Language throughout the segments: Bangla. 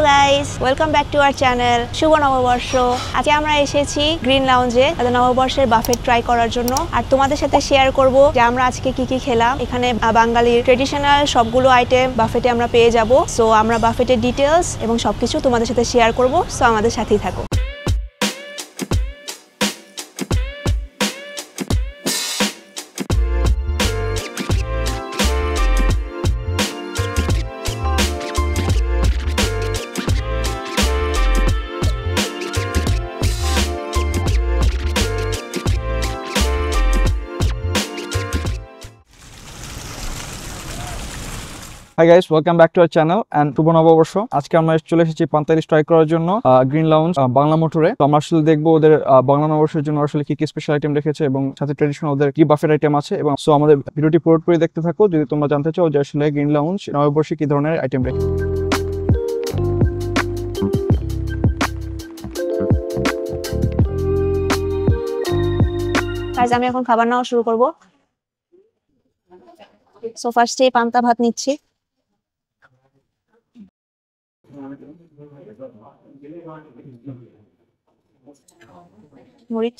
Guys, welcome back to our channel শুভ নববর্ষ। আজকে আমরা এসেছি গ্রিন লাউঞ্জে নববর্ষের বাফেট ট্রাই করার জন্য। আর তোমাদের সাথে শেয়ার করব যে আমরা আজকে কি কি খেলাম। এখানে বাঙালির ট্রেডিশনাল সবগুলো আইটেম বাফেটে আমরা পেয়ে যাব। সো আমরা বাফেটের ডিটেলস এবং সবকিছু তোমাদের সাথে শেয়ার করব। সো আমাদের সাথেই থাকো। Hi guys, welcome back to our channel and শুভ নববর্ষ। আজকে আমরা চলে এসেছি পান্তা ইলিশ ট্রাই করার জন্য গ্রিন লাউঞ্জ বাংলা মোটরে। তো আমরা আসলে দেখবো ওদের বাংলা নববর্ষের জন্য আসলে কি কি স্পেশাল আইটেম রেখেছে এবং সাথে ট্রেডিশনাল ওদের কি বাফেট আইটেম আছে। এবং সো আমাদের ভিডিওটি পুরোপুরি দেখতে থাকো যদি তোমরা জানতে চাও যে আসলে গ্রিন লাউঞ্জ নববর্ষে কি ধরনের আইটেম রেখেছে। গাইস, আমি এখন খাবার নেওয়া শুরু করব। সো ফার্স্টে পান্তা ভাত নিচ্ছি। মরিচ,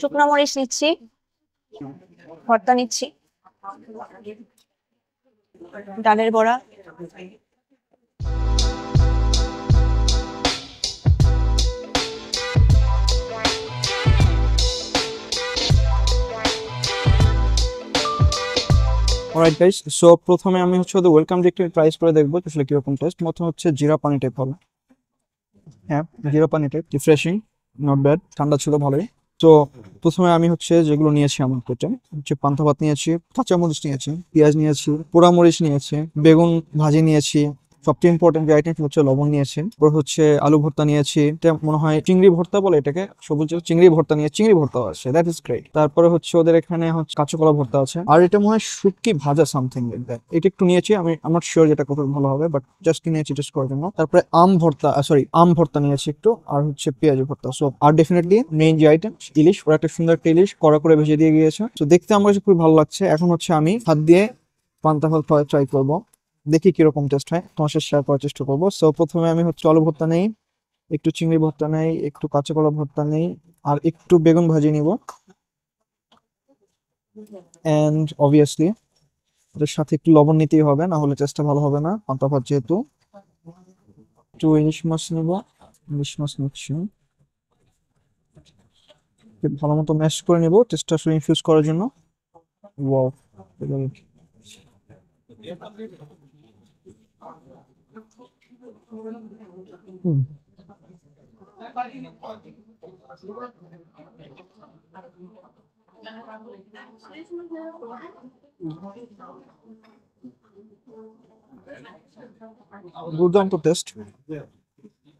শুকনো মরিচ নিচ্ছি, ভর্তা নিচ্ছি, ডালের বড়া, অলরাইট গাইস, সো প্রথমে আমি হচ্ছে ওদের ওয়েলকাম ড্রিঙ্কটা ট্রাই করে দেখবো আসলে কিরকম টেস্ট। প্রথমে হচ্ছে জিরা পানি টাইপ হবে। হ্যাঁ, জিরা পানি টাইপ, রিফ্রেশিং, নট ব্যাড, ঠান্ডা ছিল ভালোই। তো প্রথমে আমি হচ্ছে যেগুলো নিয়েছি আমার পেটে হচ্ছে পান্তা ভাত নিয়েছি, কাঁচামরিচ নিয়েছি, পেঁয়াজ নিয়েছি, পোড়ামরিচ নিয়েছি, বেগুন ভাজি নিয়েছি, সবচেয়ে ইম্পর্টেন্ট যে আইটেম হচ্ছে লবণ নিয়েছি, তারপর হচ্ছে আলু ভর্তা নিয়েছি, এটা মনে হয় চিংড়ি ভর্তা বলে এটাকে, সবুজ চিংড়ি ভর্তা নিয়ে চিংড়ি ভর্তা আছে, দ্যাট ইজ গ্রেট। তারপরে হচ্ছে ওদের এখানে হচ্ছে কাঁচকলা ভর্তা আছে, আর এটা মনে হয় শুটকি ভাজা সামথিং লাইক দ্যাট। এটা একটু নিয়েছি আমি, আমার শিওর যেটা কত ভালো হবে, বাট জাস্ট নিয়েছি টেস্ট করার জন্য। তারপরে আম ভর্তা নিয়েছি একটু, আর হচ্ছে পেঁয়াজ ভর্তা। সো আর ডেফিনেটলি মেইন যে আইটেম ইলিশ, ওরা একটা সুন্দর একটা ইলিশ কড়া করে ভেজে দিয়ে গিয়েছে। তো দেখতে আমার কাছে খুবই ভালো লাগছে। এখন হচ্ছে আমি হাত দিয়ে পান্তা ভাত খাওয়া ট্রাই করবো, দেখি কিরকম টেস্ট হয়, তোমার সাথে শেয়ার করার চেষ্টা করবো। সো প্রথমে আমি হচ্ছে আলু ভর্তা নেই, একটু চিংড়ি ভর্তা নেই, একটু কাঁচা কলা ভর্তা নেই, আর একটু বেগুন ভাজি নিব। এন্ড অবভিয়াসলি এটার সাথে একটু লবণ নিতেই হবে, না হলে টেস্টটা ভালো হবে না পান্তা ভাত যেহেতু। একটু ইলিশ মাছ নিব, ইলিশ মাছ নিচ্ছি, ভালো মতো ম্যাশ করে নিব টেস্টটা আসলে ইনফিউজ করার জন্য। ওয়াও, দুর্দান্ত টেস্ট,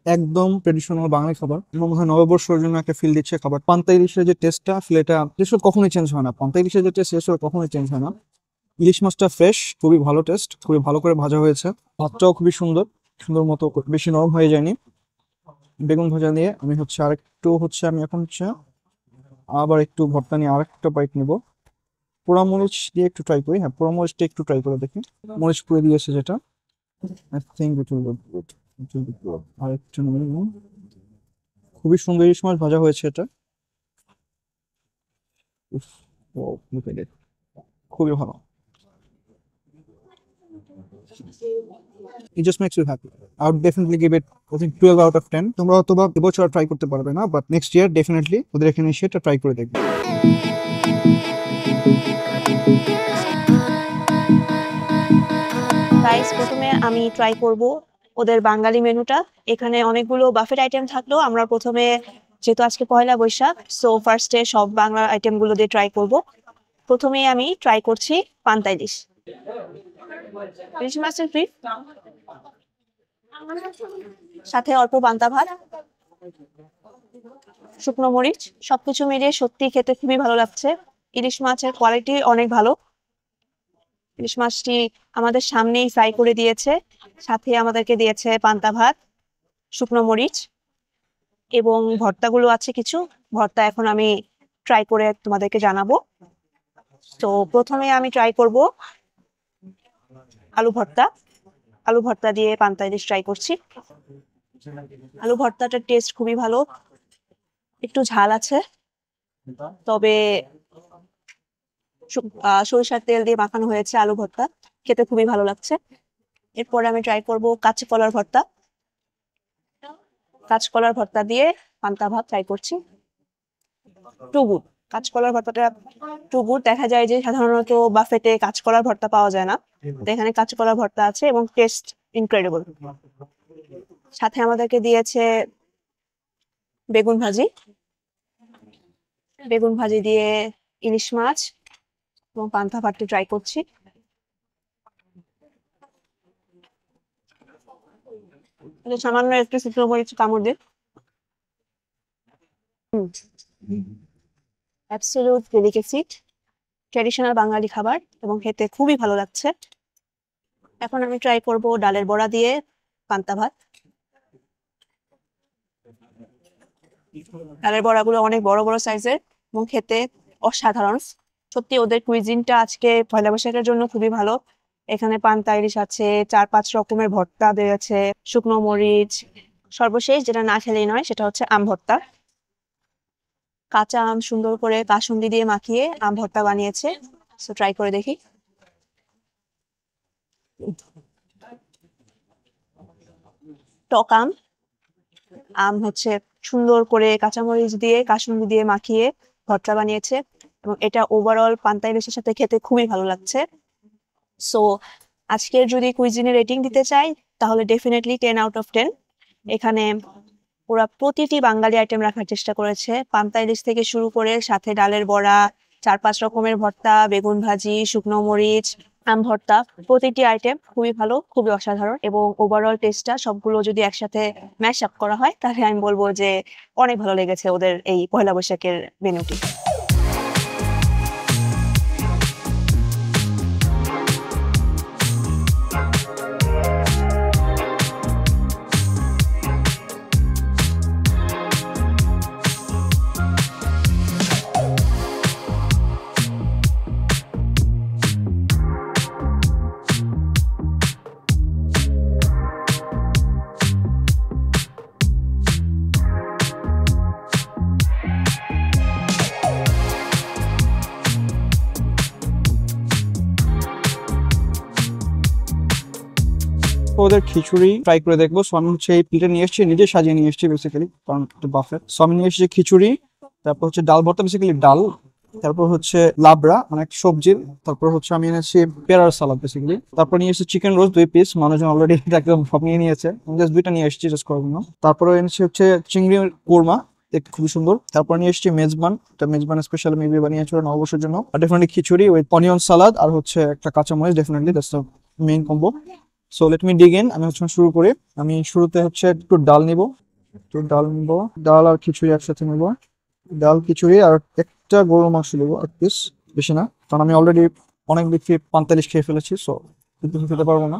একদম ট্রেডিশনাল বাঙালি খাবার। এবং মনে হয় নববর্ষের জন্য একটা ফিল দিচ্ছে খাবার। পান্তা ইলিশের যে টেস্টটা আসলে এটা টেস্ট কখনোই চেঞ্জ হয় না, পান্তা ইলিশের যে টেস্ট সেটা কখনোই চেঞ্জ হয় না। ইলিশ মাছটা ফ্রেশ, খুবই ভালো টেস্ট, খুবই ভালো করে ভাজা হয়েছে, ভাতটাও খুবই সুন্দর সুন্দর মতো, বেশি নরম হয়ে যায়নি। বেগুন ভাজা দিয়ে আমি হচ্ছে আরেকটু হচ্ছে আমি এখন হচ্ছে আবার একটু ভর্তা নিয়ে আরেকটা বাইট নিব। পোড়া মরিচ দিয়ে একটু ট্রাই করি। হ্যাঁ, পোড়া মরিচটা একটু ট্রাই করে দেখি, মরিচ পুড়ে দিয়েছে যেটা, I think it will look good, it will look good. আরেকটু নিব, খুবই সুন্দর ইলিশ মাছ ভাজা হয়েছে এটা। উফ, ওয়াও, লুক এট ইট, খুবই ভালো। It just makes you happy. I would definitely give it, I think 12 out of 10. তোমরা হয়তোবা এবছর ট্রাই করতে পারবে না, বাট নেক্সট ইয়ার ডেফিনেটলি ওদের এখানে সেটা ট্রাই করে দেখবে। গাইস, প্রথমে আমি ট্রাই করব ওদের বাঙালি মেনুটা। এখানে অনেকগুলো বাফেট আইটেম থাকলেও আমরা প্রথমে, যেহেতু আজকে পয়লা বৈশাখ, সো ফার্স্টে সব বাংলা আইটেমগুলো দিয়ে ট্রাই করব। প্রথমে আমি ট্রাই করছি পান্তা ইলিশ, ইলিশ মাছের ফ্রি, সাথে অল্প পান্তা ভাত, শুকনো মরিচ, সবকিছু মিলিয়ে সত্যি খেতে খুবই ভালো লাগছে। ইলিশ মাছের কোয়ালিটি অনেক ভালো। ইলিশ মাছটি আমাদের সামনেই ফ্রাই করে দিয়েছে, সাথে আমাদেরকে দিয়েছে পান্তা ভাত, শুকনো মরিচ, এবং ভর্তাগুলো আছে কিছু ভর্তা এখন আমি ট্রাই করে তোমাদেরকে জানাবো। তো প্রথমে আমি ট্রাই করব আলু ভর্তা। আলু ভর্তা দিয়ে পান্তা ইলিশ ট্রাই করছি। আলু ভর্তাটার টেস্ট খুবই ভালো, একটু ঝাল আছে, তবে সরিষার তেল দিয়ে মাখানো হয়েছে আলু ভর্তা, খেতে খুবই ভালো লাগছে। এরপরে আমি ট্রাই করব কাঁচকলার ভর্তা। কাঁচকলার ভর্তা দিয়ে পান্তা ভাত ট্রাই করছি। টু গুড, কাঁচকলার ভর্তাটা টু গুড। দেখা যায় যে সাধারণত বাফেটে কাঁচকলার ভর্তা পাওয়া যায় না, তো এখানে কাঁচকলার ভর্তা আছে এবং টেস্ট ইনক্রেডিবল। সাথে আমাদেরকে দিয়েছে বেগুন ভাজি। বেগুন ভাজি দিয়ে ইলিশ মাছ এবং পান্তা ভাতটি ট্রাই করছি। সামান্য একটু শুকনো মরিচ কামড় দিয়ে অ্যাবসলিউট ডেলিকেসি, ট্র্যাডিশনাল বাঙালি খাবার এবং খেতে খুবই ভালো লাগছে। এখন আমি ট্রাই করব ডালের বড়া দিয়ে পান্তা ভাত। ডালের বড়াগুলো অনেক বড় বড় সাইজের এবং খেতে অসাধারণ। সত্যি ওদের কুইজিনটা আজকে পয়লা বৈশাখের জন্য খুবই ভালো। এখানে পান্তা ইলিশ আছে, 4-5 রকমের ভর্তা দিয়েছে, শুকনো মরিচ, সর্বশেষ যেটা না খেলেই নয় সেটা হচ্ছে আম ভর্তা। কাঁচা আম সুন্দর করে কাসুন্দি দিয়ে মাখিয়ে আম ভর্তা বানিয়েছে। সো ট্রাই করে দেখি। টক আম, আম হচ্ছে সুন্দর করে কাঁচামরিচ দিয়ে কাসুন্দি দিয়ে মাখিয়ে ভর্তা বানিয়েছে এবং এটা ওভারঅল পান্তা ইলিশের সাথে খেতে খুবই ভালো লাগছে। সো আজকের যদি কুইজিনে রেটিং দিতে চাই তাহলে ডেফিনেটলি 10/10। এখানে ওরা প্রতিটি বাঙালি আইটেম রাখার চেষ্টা করেছে, পান্তা ইলিশ থেকে শুরু করে সাথে ডালের বড়া, 4-5 রকমের ভর্তা, বেগুন ভাজি, শুকনো মরিচ, আম ভর্তা, প্রতিটি আইটেম খুবই ভালো, খুবই অসাধারণ এবং ওভারঅল টেস্টটা সবগুলো যদি একসাথে ম্যাশ আপ করা হয় তাহলে আমি বলবো যে অনেক ভালো লেগেছে ওদের এই পয়লা বৈশাখের মেনুটি। ওদের খিচুড়ি ট্রাই করে দেখবো। সো আমি হচ্ছে এই প্লেটে নিয়ে এসেছি, নিজে সাজিয়ে নিয়ে এসেছি বেসিক্যালি, কারণ বাফেট। সো আমি নিয়ে এসেছি খিচুড়ি, তারপর হচ্ছে ডাল ভর্তা, বেসিক্যালি ডাল, তারপর হচ্ছে লাবড়া মানে সবজির, তারপর হচ্ছে আমি এনেছি পেয়ারার সালাদ বেসিক্যালি, তারপর নিয়ে এসেছি চিকেন রোস্ট 2 পিস, মানুষজন অলরেডি একদম সব নিয়ে নিয়েছে, জাস্ট 2টা নিয়ে এসেছি জাস্ট করার জন্য। তারপরে এনেছি হচ্ছে চিংড়ি কোরমা, দেখতে খুবই সুন্দর। তারপর নিয়ে এসেছি মেজবান, এটা মেজবান স্পেশাল মেবি বানিয়েছিল নববর্ষের জন্য। আর ডেফিনেটলি খিচুড়ি উইথ অনিয়ন সালাদ আর হচ্ছে একটা কাঁচামরিচ, definitely that's the main combo. So let me dig in. আমি হচ্ছে শুরু করি। আমি শুরুতে হচ্ছে একটু ডাল নিব, ডাল আর খিচুড়ি একসাথে নিব। ডাল খিচুড়ি আর একটা গরুর মাংস নিব, এক পিস, বেশি না, কারণ আমি অলরেডি অনেক বেশি পান্তা ইলিশ খেয়ে ফেলেছি, সো বেশি খেতে পারবো না।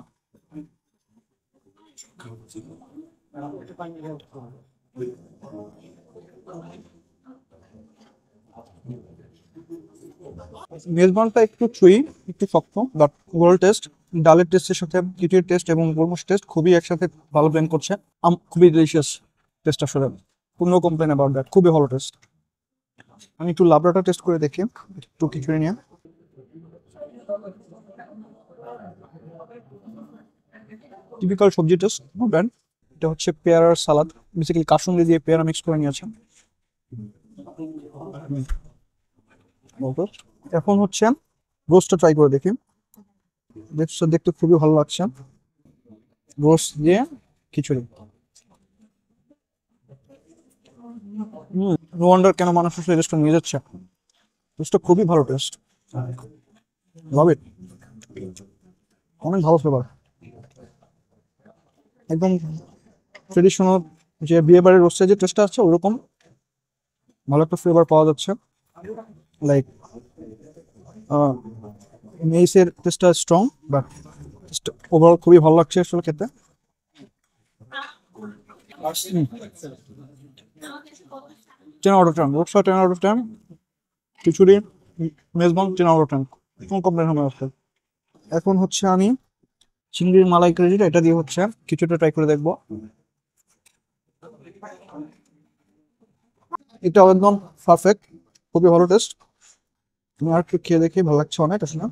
মেজবানটা একটু চুই, একটু শক্ত, বাট ওভারঅল টেস্ট, ডালের টেস্টের সাথে খিচুড়ির টেস্ট এবং গোলমরিচ টেস্ট খুবই একসাথে ভালো ব্লেন্ড করছে। খুবই ডিলিশিয়াস টেস্ট আসলে, কোনো কমপ্লেন অ্যাবাউট দ্যাট, খুবই ভালো টেস্ট। আমি একটু লাবড়াটা টেস্ট করে দেখি, একটু খিচুড়ি নিয়ে। টিপিক্যাল সবজি টেস্ট, নো ব্যাড। এটা হচ্ছে পেয়ারার সালাদ, বেসিক্যালি কাসুন্দি দিয়ে পেয়ারা মিক্স করে নিয়েছে। এখন হচ্ছে রোস্টটা ট্রাই করে দেখি, রোস্টটা দেখতে খুবই ভালো লাগছে। রোস্ট দিয়ে খিচুড়ি, নো ওয়ান্ডার কেন মানুষ আসলে রেস্টটা নিয়ে যাচ্ছে। রোস্টটা খুবই ভালো টেস্ট, লাভ ইট, অনেক ভালো ফ্লেভার, একদম ট্রেডিশনাল যে বিয়ে বাড়ির রোস্টের যে টেস্টটা আছে ওরকম ভালো একটা ফ্লেভার পাওয়া যাচ্ছে। লাইক মেইসের টেস্টটা স্ট্রং, বাট ওভারঅল খুবই ভালো লাগছে আসলে খেতে। 10/10, রোস্টার 10/10, খিচুড়ি মেজবান 10/10, কোনো কমপ্লেন হবে না। এখন হচ্ছে আমি চিংড়ির মালাইকারি যেটা, এটা দিয়ে হচ্ছে খিচুড়িটা ট্রাই করে দেখবো। এটা একদম পারফেক্ট, খুবই ভালো টেস্ট। তুমি আর একটু খেয়ে দেখে ভালো লাগছে অনেক আসলে।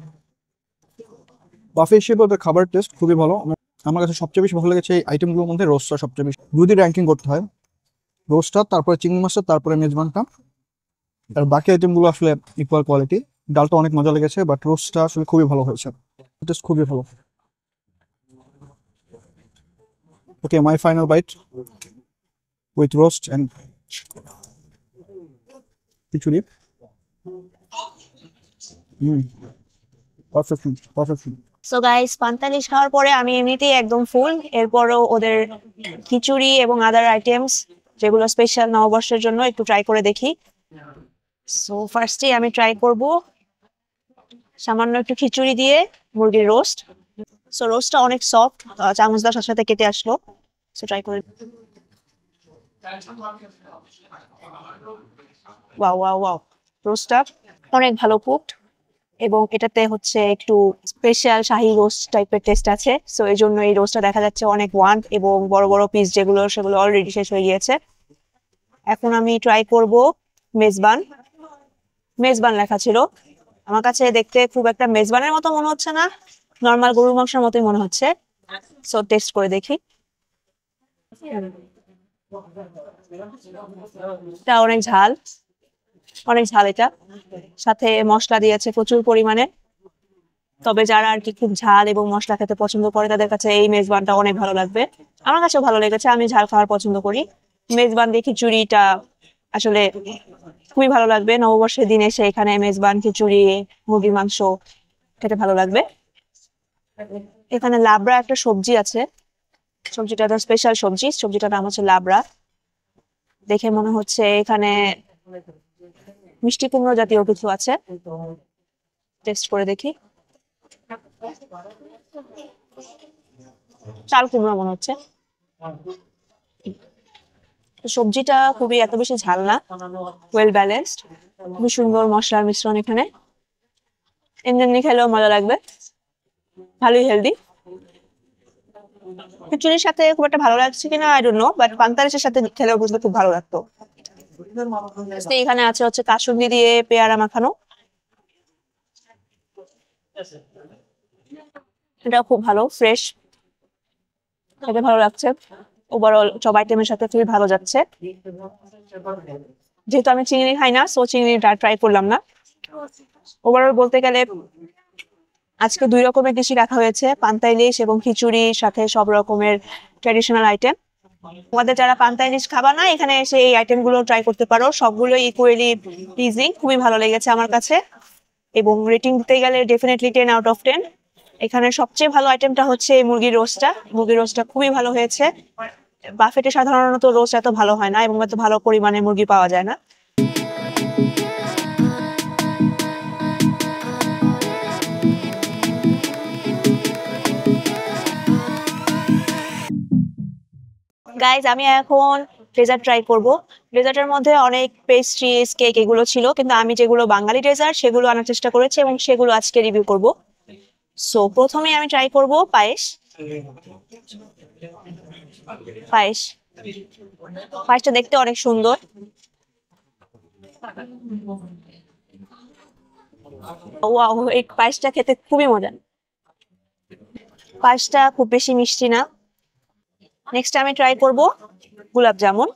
বাফে হিসেবে ওদের খাবার টেস্ট খুবই ভালো। আমার কাছে সবচেয়ে বেশি ভালো লেগেছে এই আইটেমগুলোর মধ্যে রোস্টটা সবচেয়ে বেশি। যদি র্যাঙ্কিং করতে হয়, রোস্টটা, তারপরে চিংড়ি মাছটা, তারপরে মেজবানটা, আর বাকি আইটেমগুলো আসলে ইকুয়াল কোয়ালিটি। ডালটা অনেক মজা লেগেছে, বাট রোস্টটা আসলে খুবই ভালো হয়েছে, টেস্ট খুবই ভালো। Okay, my final bite with roast and খিচুড়ি। Perfect, perfect. সো গাইস, পান্তালিশ খাওয়ার পরে আমি এমনিতেই একদম ফুল। এরপরও ওদের খিচুড়ি এবং আদার আইটেমস যেগুলো স্পেশাল নববর্ষের জন্য একটু ট্রাই করে দেখি। সো ফার্স্টে আমি ট্রাই করব সামান্য একটু খিচুড়ি দিয়ে মুরগির রোস্ট। সো রোস্টটা অনেক সফট, চামচ দেওয়ার সাথে সাথে কেটে আসলো। সো ট্রাই করে। ওয়াও ওয়াও ওয়াও, রোস্টটা অনেক ভালো কুকড এবং এটাতে হচ্ছে একটু স্পেশাল শাহী রোস্ট টাইপের টেস্ট আছে। সো এই জন্য এই রোস্টটা দেখা যাচ্ছে অনেক ওয়ান, এবং বড় বড় পিস যেগুলো সেগুলো অলরেডি শেষ হয়ে গিয়েছে। এখন আমি ট্রাই করব মেজবান। মেজবান লেখা ছিল, আমার কাছে দেখতে খুব একটা মেজবানের মতো মনে হচ্ছে না, নর্মাল গরুর মাংসের মতোই মনে হচ্ছে। সো টেস্ট করে দেখি। এটা অনেক ঝাল, অনেক ঝাল এটা, সাথে মশলা দিয়েছে প্রচুর পরিমাণে। তবে যারা আর কি খুব ঝাল এবং মশলা খেতে পছন্দ করে তাদের কাছে এই মেজবানটা অনেক ভালো লাগবে। আমার কাছেও ভালো লেগেছে, আমি ঝাল খাওয়ার পছন্দ করি। মেজবান দিয়ে খিচুড়িটা আসলে খুবই ভালো লাগবে। নববর্ষের দিনে এসে এখানে মেজবান, খিচুড়ি, মুরগির মাংস খেতে ভালো লাগবে। এখানে লাবড়া একটা সবজি আছে, সবজিটা একটা স্পেশাল সবজি, সবজিটার নাম হচ্ছে লাবড়া। দেখে মনে হচ্ছে এখানে মিষ্টি কুমড়ো জাতীয় কিছু আছে। টেস্ট করে দেখি। চাল কুমড়ো মনে হচ্ছে। সবজিটা খুবই এত বেশি ঝাল না, ওয়েল ব্যালেন্সড, খুবই সুন্দর মশলার মিশ্রণ এখানে। এমনি এমনি খেলেও মজা লাগবে, ভালোই হেলদি। খিচুড়ির সাথে খুব একটা ভালো লাগছে কিনা আই ডোন্ট নো, বাট পান্তালিশের সাথে খেলেও বুঝলে খুব ভালো লাগতো। এখানে আছে হচ্ছে কাসুন্দি দিয়ে পেয়ারা মাখানো, এটা খুব ভালো, ফ্রেশ, খেতে ভালো লাগছে। ওভারঅল সব আইটেমের সাথে খুবই ভালো যাচ্ছে। যেহেতু আমি চিংড়ি খাই না, সো চিংড়িটা ট্রাই করলাম না। ওভারঅল বলতে গেলে আজকে 2 রকমের ডিশই রাখা হয়েছে, পান্তা ইলিশ এবং খিচুড়ির সাথে সব রকমের ট্র্যাডিশনাল আইটেম। তোমাদের যারা পান্তা ইলিশ খাবা না, এখানে এসে এই আইটেমগুলো ট্রাই করতে পারো, সবগুলো ইকুয়ালি প্লিজিং, খুবই ভালো লেগেছে আমার কাছে। এবং রেটিং দিতে গেলে ডেফিনেটলি 10/10। এখানে সবচেয়ে ভালো আইটেমটা হচ্ছে এই মুরগির রোস্টটা। মুরগির রোস্টটা খুবই ভালো হয়েছে। বাফেটে সাধারণত রোস্ট এত ভালো হয় না এবং এত ভালো পরিমাণে মুরগি পাওয়া যায় না। গাইজ, আমি এখন ডেজার্ট ট্রাই করব। ডেজার্টের মধ্যে অনেক পেস্ট্রিজ, কেক এগুলো ছিল, কিন্তু আমি যেগুলো বাঙালি ডেজার্ট সেগুলো আনার চেষ্টা করেছি এবং সেগুলো আজকে রিভিউ করব। সো প্রথমে আমি ট্রাই করব পায়েস। পায়েস, পায়েসটা দেখতে অনেক সুন্দর। ওয়াও, এই পায়েসটা খেতে খুবই মজা। পায়েসটা খুব বেশি মিষ্টি না। নেক্সট আমি ট্রাই করব গোলাপ জামুন।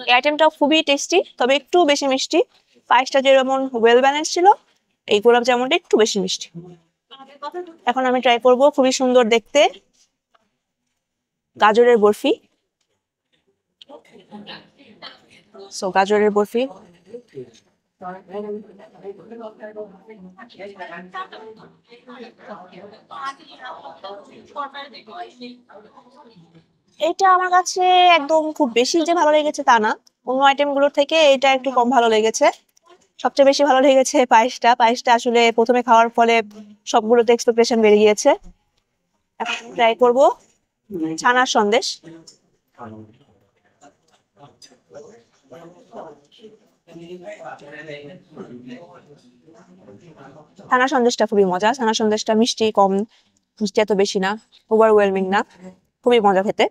এই আইটেমটা খুবই টেস্টি, তবে একটু বেশি মিষ্টি। পায়েসটা যেমন ওয়েল ব্যালেন্স ছিল, এই গোলাপ জামুনটা একটু বেশি মিষ্টি। এখন আমি ট্রাই করব খুবই সুন্দর দেখতে গাজরের বরফি। সো গাজরের বরফি, এটা আমার কাছে একদম খুব বেশি যে ভালো লেগেছে তা না, অন্য আইটেম গুলোর থেকে এটা একটু কম ভালো লেগেছে। সবচেয়ে বেশি ভালো লেগেছে পায়েসটা। পায়েসটা আসলে প্রথমে খাওয়ার ফলে সবগুলোতে এক্সপেকটেশন বেড়ে গিয়েছে। এখন ট্রাই করব ছানার সন্দেশ। ছানার সন্দেশটা খুবই মজা। ছানার সন্দেশটা মিষ্টি কম, মিষ্টি এত বেশি না, ওভারওয়েলমিং না, খুবই মজা খেতে।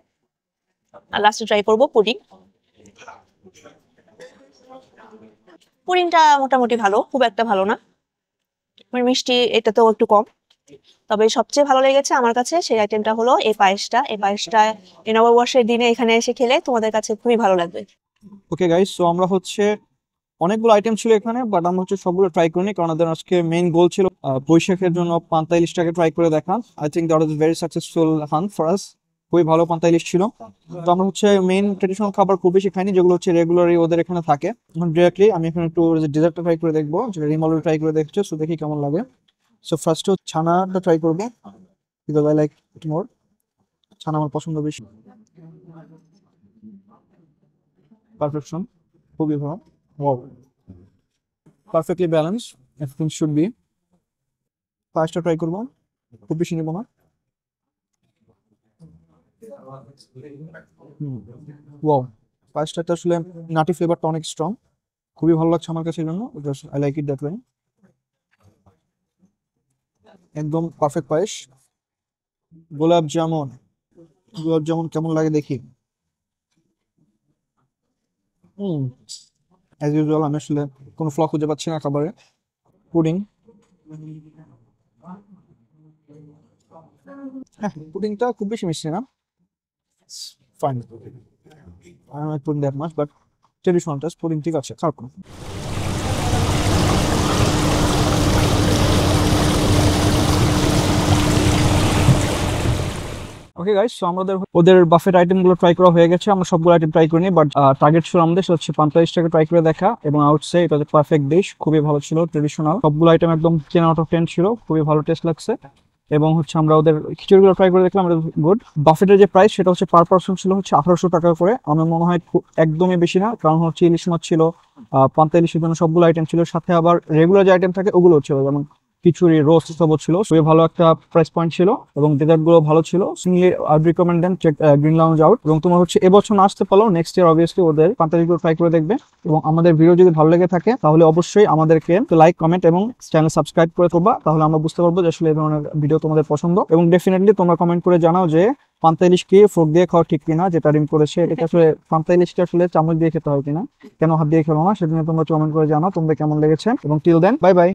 আর লাস্টে ট্রাই করবো পুডিং। পুডিংটা মোটামুটি ভালো, খুব একটা ভালো না, মিষ্টি এটাতেও একটু কম। তবে সবচেয়ে ভালো লেগেছে আমার কাছে সেই আইটেমটা হলো এই পায়েসটা। এই পায়েসটা এই নববর্ষের দিনে এখানে এসে খেলে তোমাদের কাছে খুবই ভালো লাগবে। ওকে গাইস, সো আমরা হচ্ছে অনেকগুলো আইটেম ছিল এখানে, বাট আমরা হচ্ছে সবগুলো ট্রাই করিনি, কারণ আমাদের আজকে মেইন গোল ছিল বৈশাখের জন্য পান্তা ইলিশটাকে ট্রাই করে দেখা। I think that was very successful hunt for us. খুবই ভালো পান্তা ইলিশ ছিল। তো আমরা হচ্ছে মেইন ট্রেডিশনাল খাবার খুব বেশি খাইনি, যেগুলো হচ্ছে রেগুলারই ওদের এখানে থাকে। এখন ডিরেক্টলি আমি এখন একটু ডেজার্টটা ট্রাই করে দেখবো, যেটা রিম অলরেডি ট্রাই করে দেখছে, সো দেখি কেমন লাগে। সো ফার্স্ট ছানাটা ট্রাই করবো, বিকজ আই লাইক ইট মোর। ছানা আমার পছন্দ বেশি। পারফেকশন, খুবই ভালো। Wow, perfectly balance, everything should be. পায়েসটা ট্রাই করবো, খুব বেশি নেবো না। ওয়াও, পায়েসটা আসলে নাটি ফ্লেভারটা অনেক স্ট্রং, খুবই ভালো লাগছে আমার কাছে, এই জন্য I like it that way. একদম পারফেক্ট পায়েস। গোলাপ জামুন, গোলাপ জামুন কেমন লাগে দেখি। অ্যাজ ইউজুয়াল আমি আসলে কোনো ফ্ল খুঁজে পাচ্ছি না খাবারে। পুডিং, হ্যাঁ পুডিংটা খুব বেশি মিষ্টি না, fine. I don't like pudding that much, but traditional taste pudding ঠিক আছে, খারাপ না। ওকে গাইস, সো আমাদের ওদের বাফেট আইটেম গুলো ট্রাই করা হয়ে গেছে। আমরা সবগুলো আইটেম ট্রাই করিনি, বাট টার্গেট ছিল আমাদের হচ্ছে 45 টাকা ট্রাই করে দেখা, এবং আউট সে এটা পারফেক্ট ডিশ, খুবই ভালো ছিল। ট্রেডিশনাল সবগুলো আইটেম একদম 10 আউট অফ 10 ছিল, খুবই ভালো টেস্ট লাগছে। এবং হচ্ছে আমরা ওদের খিচুড়িগুলো ট্রাই করে দেখলাম, গুড। বাফেটের যে প্রাইস সেটা হচ্ছে পার পার্সন ছিল হচ্ছে 1800 টাকা করে। আমার মনে হয় একদমই বেশি না, কারণ হচ্ছে ইলিশ মাছ ছিল, পান্তা ইলিশের জন্য সবগুলো আইটেম ছিল, সাথে আবার রেগুলার যে আইটেম থাকে ওগুলো ছিল, যেমন খিচুড়ি, রোস্ট সব ছিল। খুবই ভালো একটা প্রাইস পয়েন্ট ছিল, এবং ডেজার্ট গুলো ভালো ছিল। I recommend them check Green Lounge out. এবং তোমার হচ্ছে এবছর না আসতে পারো, নেক্সট ইয়ার অবভিয়াসলি ওদের পান্তাগুলো ট্রাই করে দেখবে। এবং আমাদের ভিডিও যদি ভালো লেগে থাকে তাহলে অবশ্যই আমাদেরকে লাইক, কমেন্ট এবং চ্যানেল সাবস্ক্রাইব করে দেবা, তাহলে আমরা বুঝতে পারবো যে আসলে এই ধরনের ভিডিও তোমাদের পছন্দ। এবং ডেফিনেটলি তোমরা কমেন্ট করে জানাও যে পান্তা ইলিশ কি ফোর্ক দিয়ে খাওয়া ঠিক কিনা, যেটা রিম করেছে। এটা আসলে পান্তা ইলিশটা আসলে চামচ দিয়ে খেতে হয় কিনা, কেন হাত দিয়ে খেলো না, সেটা নিয়ে তোমরা কমেন্ট করে জানাও তোমাদের কেমন লেগেছে। এবং টিল দেন, বাই বাই।